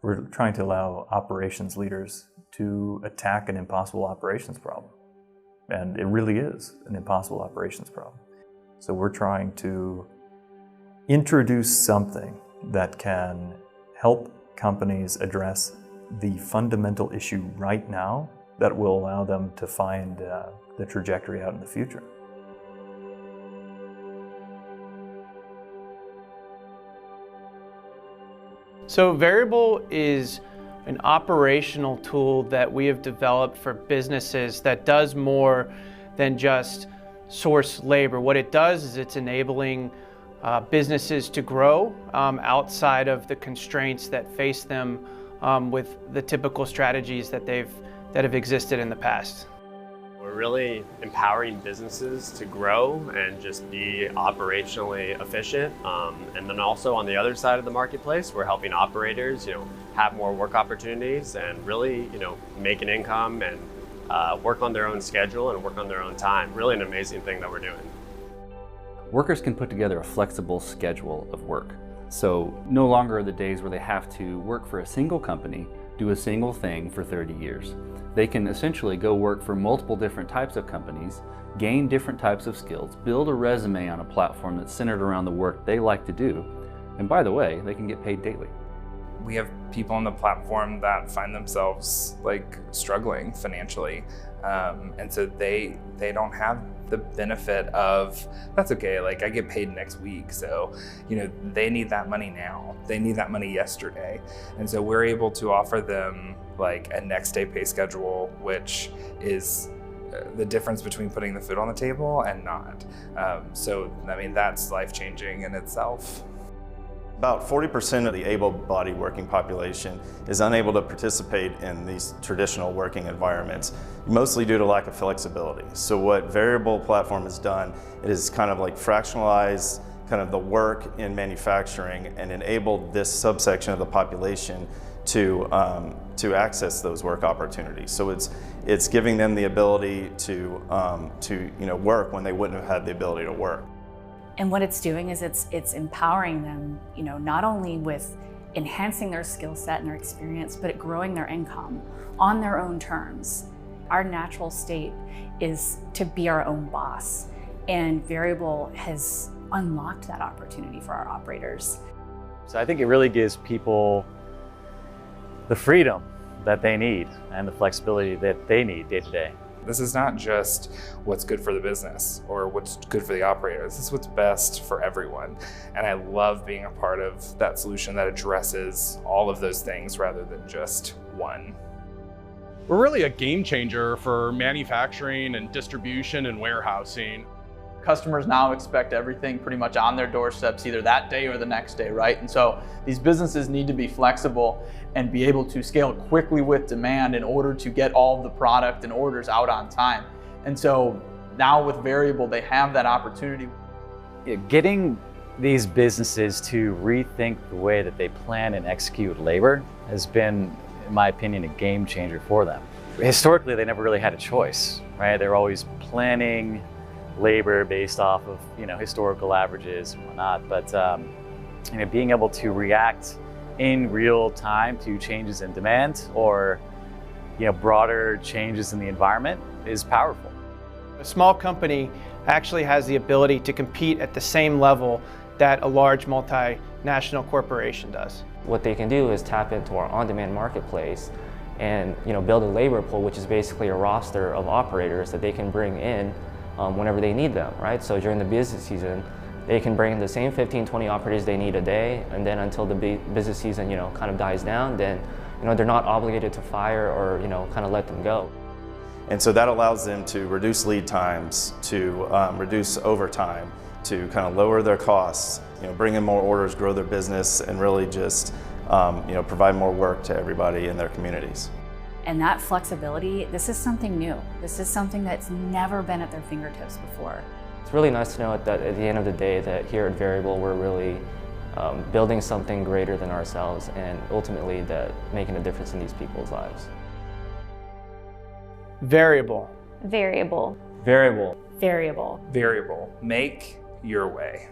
We're trying to allow operations leaders to attack an impossible operations problem. And it really is an impossible operations problem. So we're trying to introduce something that can help companies address the fundamental issue right now that will allow them to find the trajectory out in the future. So Veryable is an operational tool that we have developed for businesses that does more than just source labor. What it does is it's enabling businesses to grow outside of the constraints that face them with the typical strategies that have existed in the past. We're really empowering businesses to grow and just be operationally efficient. And then also on the other side of the marketplace, we're helping operators, have more work opportunities and really, make an income and work on their own schedule and work on their own time. Really an amazing thing that we're doing. Workers can put together a flexible schedule of work. So no longer are the days where they have to work for a single company, do a single thing for 30 years. They can essentially go work for multiple different types of companies, gain different types of skills, build a resume on a platform that's centered around the work they like to do. And by the way, they can get paid daily. We have people on the platform that find themselves struggling financially. And so they don't have the benefit of, that's okay, I get paid next week. So, they need that money now. They need that money yesterday. And so we're able to offer them a next day pay schedule, which is the difference between putting the food on the table and not. That's life-changing in itself. About 40% of the able-bodied working population is unable to participate in these traditional working environments, mostly due to lack of flexibility. So what Veryable platform has done, it is kind of fractionalize the work in manufacturing and enabled this subsection of the population to access those work opportunities. So it's giving them the ability to work when they wouldn't have had the ability to work. And what it's doing is it's empowering them, not only with enhancing their skill set and their experience, but growing their income on their own terms. Our natural state is to be our own boss, and Veryable has unlocked that opportunity for our operators. So I think it really gives people the freedom that they need and the flexibility that they need day to day. This is not just what's good for the business or what's good for the operator. This is what's best for everyone. And I love being a part of that solution that addresses all of those things rather than just one. We're really a game changer for manufacturing and distribution and warehousing. Customers now expect everything pretty much on their doorsteps either that day or the next day, right? And so these businesses need to be flexible and be able to scale quickly with demand in order to get all of the product and orders out on time. And so now with Veryable, they have that opportunity. Getting these businesses to rethink the way that they plan and execute labor has been, in my opinion, a game changer for them. Historically, they never really had a choice, right? They're always planning labor based off of historical averages and whatnot, but being able to react in real time to changes in demand or broader changes in the environment is powerful. A small company actually has the ability to compete at the same level that a large multinational corporation does. What they can do is tap into our on-demand marketplace and build a labor pool, which is basically a roster of operators that they can bring in whenever they need them, right? So during the business season, they can bring the same 15, 20 operators they need a day, and then until the business season, kind of dies down, then, they're not obligated to fire or, kind of let them go. And so that allows them to reduce lead times, to reduce overtime, to kind of lower their costs, bring in more orders, grow their business, and really just, provide more work to everybody in their communities. And that flexibility, this is something new. This is something that's never been at their fingertips before. It's really nice to know that at the end of the day that here at Veryable we're really building something greater than ourselves and ultimately that making a difference in these people's lives. Veryable. Veryable. Veryable. Veryable. Veryable. Make your way.